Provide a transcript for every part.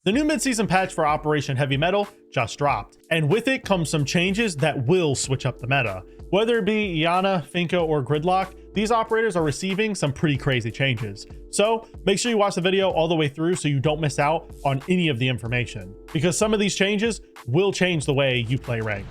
The new mid-season patch for Operation Heavy Metal just dropped, and with it comes some changes that will switch up the meta. Whether it be Iana, Finka, or Gridlock, these operators are receiving some pretty crazy changes. So make sure you watch the video all the way through so you don't miss out on any of the information, because some of these changes will change the way you play ranked.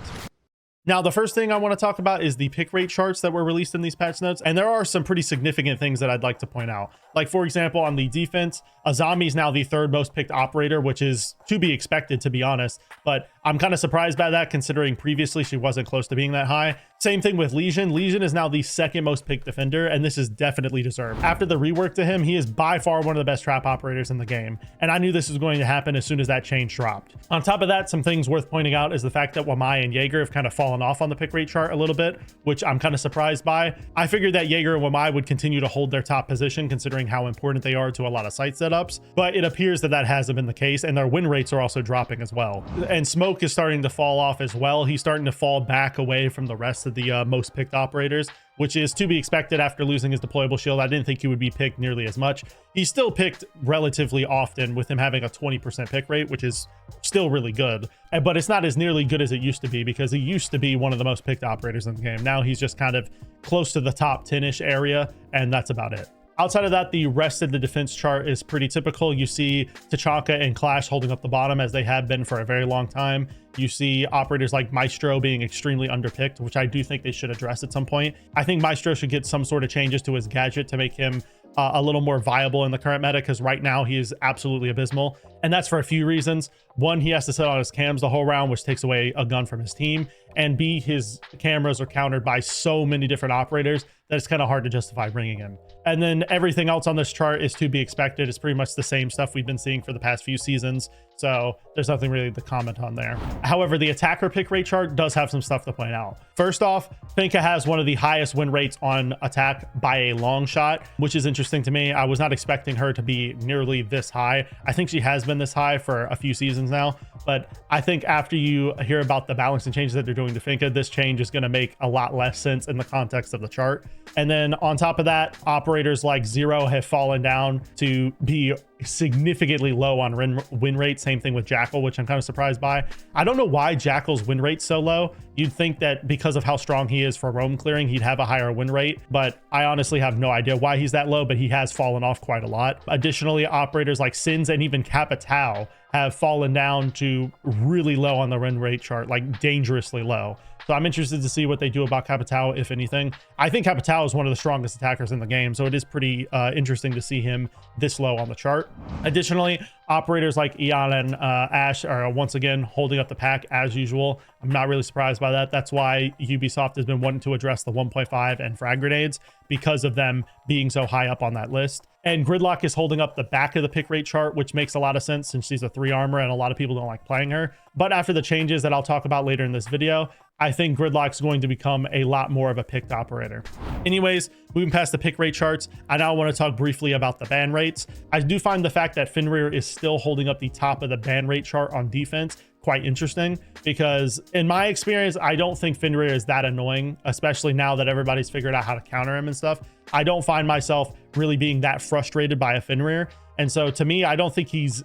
Now, the first thing I want to talk about is the pick rate charts that were released in these patch notes, and there are some pretty significant things that I'd like to point out. Like, for example, on the defense, Azami is now the third most picked operator, which is to be expected, to be honest, but I'm kind of surprised by that considering previously she wasn't close to being that high. Same thing with Legion. Legion is now the second most picked defender, and this is definitely deserved. After the rework to him, he is by far one of the best trap operators in the game, and I knew this was going to happen as soon as that change dropped. On top of that, some things worth pointing out is the fact that Wamai and Jaeger have kind of fallen off on the pick rate chart a little bit, which I'm kind of surprised by. I figured that Jaeger and Wamai would continue to hold their top position considering how important they are to a lot of site setups, but it appears that that hasn't been the case, and their win rates are also dropping as well. And Smoke is starting to fall off as well. He's starting to fall back away from the rest of the most picked operators, which is to be expected after losing his deployable shield. I didn't think he would be picked nearly as much. He's still picked relatively often with him having a 20% pick rate, which is still really good, but it's not as nearly good as it used to be because he used to be one of the most picked operators in the game. Now he's just kind of close to the top 10-ish area, and that's about it. Outside of that, the rest of the defense chart is pretty typical. You see Tachanka and Clash holding up the bottom as they have been for a very long time. You see operators like Maestro being extremely underpicked, which I do think they should address at some point. I think Maestro should get some sort of changes to his gadget to make him a little more viable in the current meta, because right now he is absolutely abysmal, and that's for a few reasons. One, he has to sit on his cams the whole round, which takes away a gun from his team, and B, his cameras are countered by so many different operators that it's kind of hard to justify bringing him. And then everything else on this chart is to be expected. It's pretty much the same stuff we've been seeing for the past few seasons, so there's nothing really to comment on there. However, the attacker pick rate chart does have some stuff to point out. First off, Finka has one of the highest win rates on attack by a long shot, which is interesting to me. I was not expecting her to be nearly this high. I think she has been this high for a few seasons now, but I think after you hear about the balancing changes that they're doing to Finka, this change is going to make a lot less sense in the context of the chart. And then on top of that, operators like Zero have fallen down to be significantly low on win rate. Same thing with Jackal, which I'm kind of surprised by. I don't know why Jackal's win rate's so low. You'd think that because of how strong he is for roam clearing, he'd have a higher win rate, but I honestly have no idea why he's that low, but he has fallen off quite a lot. Additionally, operators like Sens and even Capitao have fallen down to really low on the win rate chart, like dangerously low. So I'm interested to see what they do about Capitao, if anything. I think Capitao is one of the strongest attackers in the game, so it is pretty interesting to see him this low on the chart. Additionally, operators like Iana and Ash are once again holding up the pack as usual. I'm not really surprised by that. That's why Ubisoft has been wanting to address the 1.5 and frag grenades, because of them being so high up on that list. And Gridlock is holding up the back of the pick rate chart, which makes a lot of sense since she's a 3 armor and a lot of people don't like playing her. But after the changes that I'll talk about later in this video, I think Gridlock's going to become a lot more of a picked operator. Anyways, moving past the pick rate charts, I now want to talk briefly about the ban rates. I do find the fact that Fenrir is still holding up the top of the ban rate chart on defense quite interesting, because in my experience, I don't think Fenrir is that annoying, especially now that everybody's figured out how to counter him and stuff. I don't find myself really being that frustrated by a Fenrir. And so to me, I don't think he's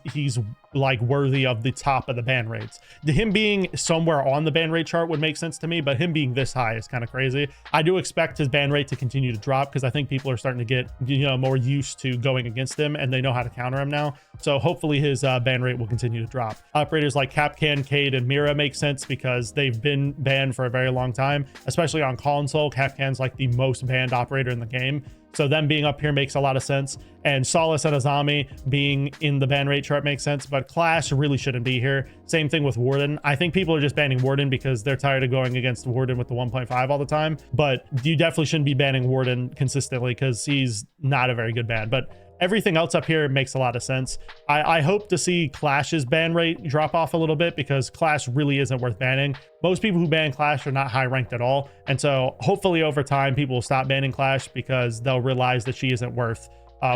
like worthy of the top of the ban rates. Him being somewhere on the ban rate chart would make sense to me, but him being this high is kind of crazy. I do expect his ban rate to continue to drop because I think people are starting to get, more used to going against him, and they know how to counter him now. So hopefully his ban rate will continue to drop. Operators like Capcan, Cade, and Mira make sense because they've been banned for a very long time, especially on console. Capcan's like the most banned operator in the game, so them being up here makes a lot of sense. And Solace and Azami being in the ban rate chart makes sense, but Clash really shouldn't be here. Same thing with Warden. I think people are just banning Warden because they're tired of going against Warden with the 1.5 all the time, but you definitely shouldn't be banning Warden consistently because he's not a very good ban. But everything else up here makes a lot of sense. I hope to see Clash's ban rate drop off a little bit because Clash really isn't worth banning. Most people who ban Clash are not high ranked at all. And so hopefully over time, people will stop banning Clash because they'll realize that she isn't worth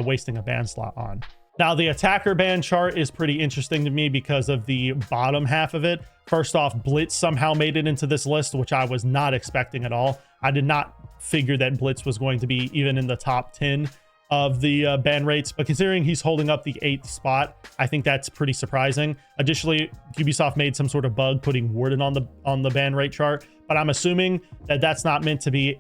wasting a ban slot on. Now, the attacker ban chart is pretty interesting to me because of the bottom half of it. First off, Blitz somehow made it into this list, which I was not expecting at all. I did not figure that Blitz was going to be even in the top 10 of the ban rates, but considering he's holding up the 8th spot, I think that's pretty surprising. Additionally, Ubisoft made some sort of bug putting Warden on the ban rate chart, but I'm assuming that that's not meant to be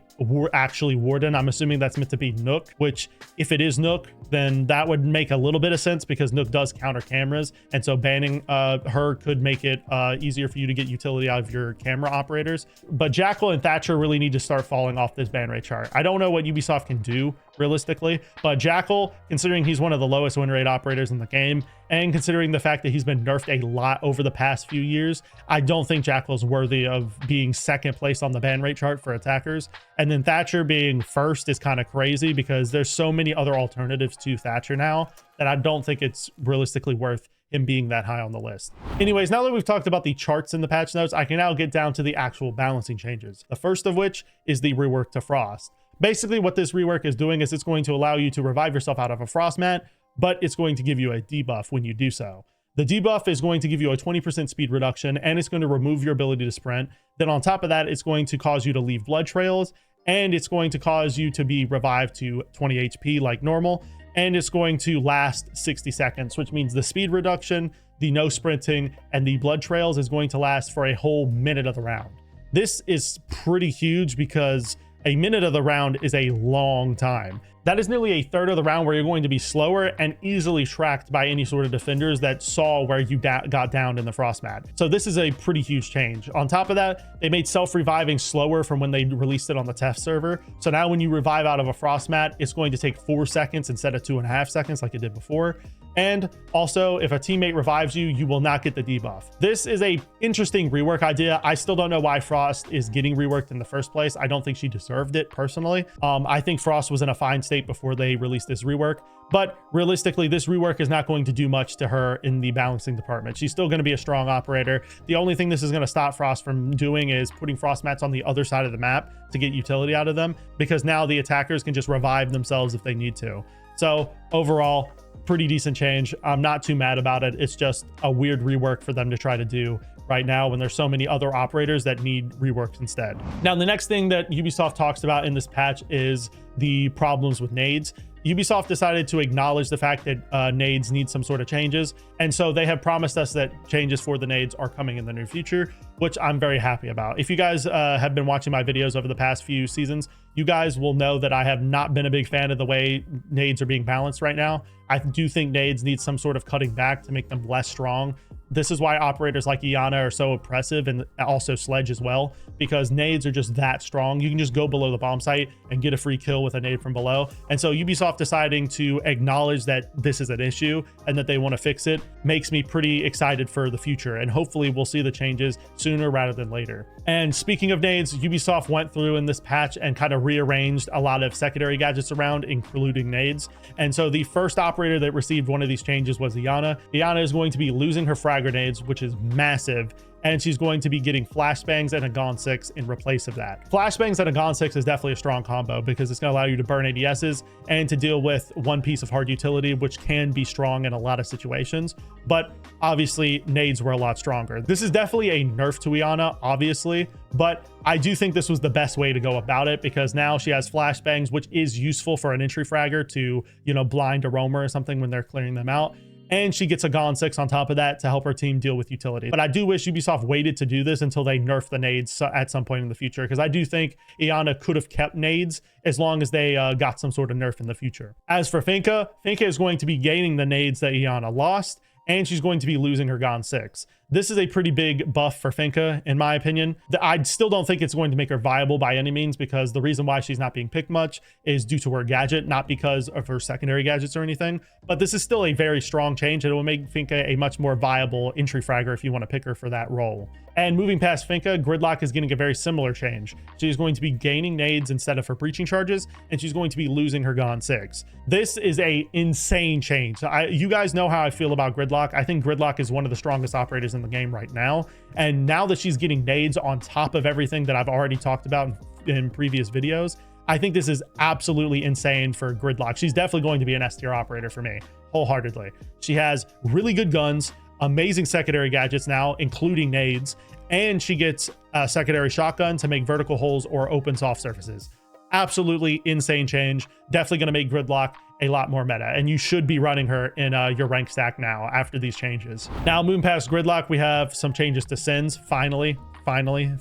actually Warden. I'm assuming that's meant to be Nook, which if it is Nook, then that would make a little bit of sense because Nook does counter cameras, and so banning her could make it easier for you to get utility out of your camera operators. But Jackal and Thatcher really need to start falling off this ban rate chart. I don't know what Ubisoft can do realistically, but Jackal, considering he's one of the lowest win rate operators in the game, and considering the fact that he's been nerfed a lot over the past few years, I don't think Jackal is worthy of being second place on the ban rate chart for attackers. And then Thatcher being first is kind of crazy because there's so many other alternatives to Thatcher now that I don't think it's realistically worth him being that high on the list. Anyways, now that we've talked about the charts in the patch notes, I can now get down to the actual balancing changes. The first of which is the rework to Frost. Basically, what this rework is doing is it's going to allow you to revive yourself out of a Frost mat, but it's going to give you a debuff when you do so. The debuff is going to give you a 20% speed reduction, and it's going to remove your ability to sprint. Then on top of that, it's going to cause you to leave blood trails, and it's going to cause you to be revived to 20 HP like normal, and it's going to last 60 seconds, which means the speed reduction, the no sprinting, and the blood trails is going to last for a whole minute of the round. This is pretty huge because a minute of the round is a long time. That is nearly a third of the round where you're going to be slower and easily tracked by any sort of defenders that saw where you got downed in the Frost mat. So this is a pretty huge change. On top of that, they made self-reviving slower from when they released it on the test server. So now when you revive out of a Frost mat, it's going to take 4 seconds instead of 2.5 seconds like it did before. And also, if a teammate revives you, you will not get the debuff. This is a interesting rework idea. I still don't know why Frost is getting reworked in the first place. I don't think she deserved it personally. I think Frost was in a fine state before they released this rework, but realistically, this rework is not going to do much to her in the balancing department. She's still going to be a strong operator. The only thing this is going to stop Frost from doing is putting Frost mats on the other side of the map to get utility out of them, because now the attackers can just revive themselves if they need to. So overall, pretty decent change. I'm not too mad about it. It's just a weird rework for them to try to do right now when there's so many other operators that need reworks instead. Now, the next thing that Ubisoft talks about in this patch is the problems with nades. Ubisoft decided to acknowledge the fact that nades need some sort of changes, and so they have promised us that changes for the nades are coming in the near future, which I'm very happy about. If you guys have been watching my videos over the past few seasons, you guys will know that I have not been a big fan of the way nades are being balanced right now. I do think nades need some sort of cutting back to make them less strong. This is why operators like Iana are so oppressive, and also Sledge as well, because nades are just that strong. You can just go below the bomb site and get a free kill with a nade from below. And so Ubisoft deciding to acknowledge that this is an issue and that they want to fix it makes me pretty excited for the future. And hopefully we'll see the changes sooner rather than later. And speaking of nades, Ubisoft went through in this patch and kind of rearranged a lot of secondary gadgets around, including nades. And so the first operator that received one of these changes was Iana. Iana is going to be losing her frag grenades, which is massive, and she's going to be getting flashbangs and a Gone 6 in replace of that. Flashbangs and a Gone 6 is definitely a strong combo because it's going to allow you to burn ADSs and to deal with one piece of hard utility, which can be strong in a lot of situations, but obviously nades were a lot stronger. This is definitely a nerf to Iana, obviously, but I do think this was the best way to go about it because now she has flashbangs, which is useful for an entry fragger to, you know, blind a roamer or something when they're clearing them out. And she gets a Gone 6 on top of that to help her team deal with utility. But I do wish Ubisoft waited to do this until they nerf the nades at some point in the future, because I do think Iana could have kept nades as long as they got some sort of nerf in the future. As for Finka is going to be gaining the nades that Iana lost, and she's going to be losing her Gone 6. This is a pretty big buff for Finka, in my opinion. I still don't think it's going to make her viable by any means, because the reason why she's not being picked much is due to her gadget, not because of her secondary gadgets or anything. But this is still a very strong change, and it will make Finka a much more viable entry fragger if you want to pick her for that role. And moving past Finka, Gridlock is getting a very similar change. She's going to be gaining nades instead of her breaching charges, and she's going to be losing her Gone 6. This is a insane change. You guys know how I feel about Gridlock. I think Gridlock is one of the strongest operators in the game right now, and now that she's getting nades on top of everything that I've already talked about in previous videos, I think this is absolutely insane for Gridlock. She's definitely going to be an S tier operator for me, wholeheartedly. She has really good guns, amazing secondary gadgets now, including nades, and she gets a secondary shotgun to make vertical holes or open soft surfaces. Absolutely insane change. Definitely going to make Gridlock a lot more meta, and you should be running her in your rank stack now after these changes. Now, moving past Gridlock, we have some changes to Sens. Finally,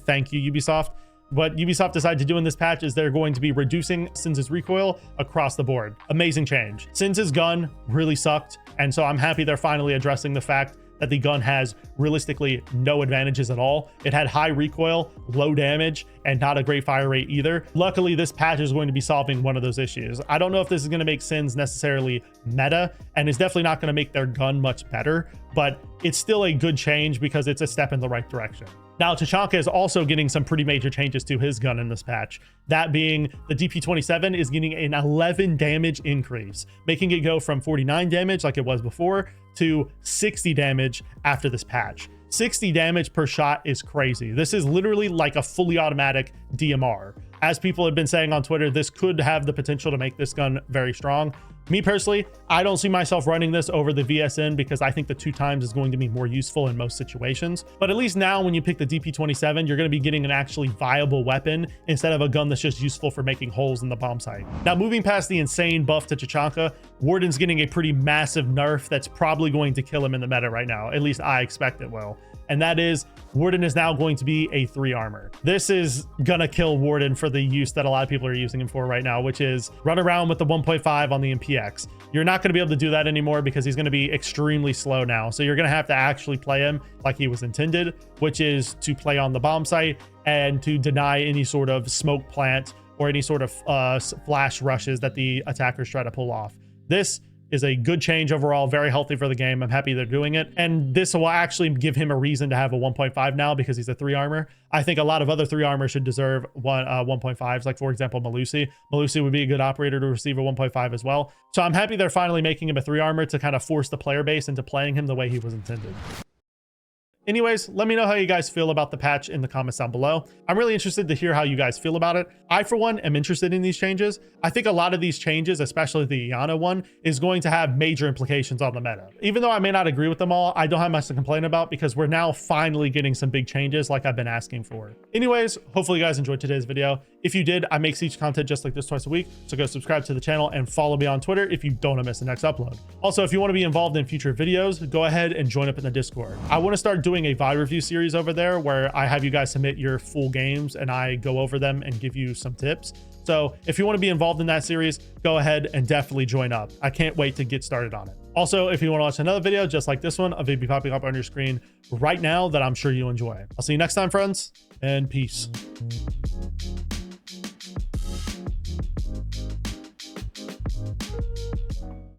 thank you, Ubisoft. What Ubisoft decided to do in this patch is they're going to be reducing Sens' recoil across the board. Amazing change. Sens' gun really sucked, and so I'm happy they're finally addressing the fact that the gun has realistically no advantages at all. It had high recoil, low damage, and not a great fire rate either. Luckily, this patch is going to be solving one of those issues. I don't know if this is going to make Sens necessarily meta, and it's definitely not going to make their gun much better, but it's still a good change because it's a step in the right direction. Now, Tachanka is also getting some pretty major changes to his gun in this patch. That being the DP27 is getting an 11 damage increase, making it go from 49 damage like it was before to 60 damage after this patch. 60 damage per shot is crazy. This is literally like a fully automatic DMR. As people have been saying on Twitter, this could have the potential to make this gun very strong. Me personally, I don't see myself running this over the VSN because I think the 2x is going to be more useful in most situations. But at least now when you pick the DP27, you're going to be getting an actually viable weapon instead of a gun that's just useful for making holes in the bomb site. Now, moving past the insane buff to Tachanka, Warden's getting a pretty massive nerf that's probably going to kill him in the meta right now. At least I expect it will. And that is, Warden is now going to be a 3 armor. This is gonna kill Warden for the use that a lot of people are using him for right now, which is run around with the 1.5 on the MPX. You're not gonna be able to do that anymore because he's gonna be extremely slow now. So you're gonna have to actually play him like he was intended, which is to play on the bomb site and to deny any sort of smoke plant or any sort of flash rushes that the attackers try to pull off. This is a good change overall, very healthy for the game. I'm happy they're doing it. And this will actually give him a reason to have a 1.5 now because he's a 3 armor. I think a lot of other 3 armor should deserve 1.5s, like for example, Melusi. Melusi would be a good operator to receive a 1.5 as well. So I'm happy they're finally making him a 3 armor to kind of force the player base into playing him the way he was intended. Anyways, let me know how you guys feel about the patch in the comments down below. I'm really interested to hear how you guys feel about it. I, for one, am interested in these changes. I think a lot of these changes, especially the Iana one, is going to have major implications on the meta. Even though I may not agree with them all, I don't have much to complain about because we're now finally getting some big changes like I've been asking for. Anyways, hopefully you guys enjoyed today's video. If you did, I make Siege content just like this twice a week, so go subscribe to the channel and follow me on Twitter if you don't want to miss the next upload. Also, if you want to be involved in future videos, go ahead and join up in the Discord. I want to start doing a VOD review series over there where I have you guys submit your full games and I go over them and give you some tips. So if you want to be involved in that series, go ahead and definitely join up. I can't wait to get started on it. Also, if you want to watch another video just like this one, a video popping up on your screen right now that I'm sure you'll enjoy. I'll see you next time, friends, and peace.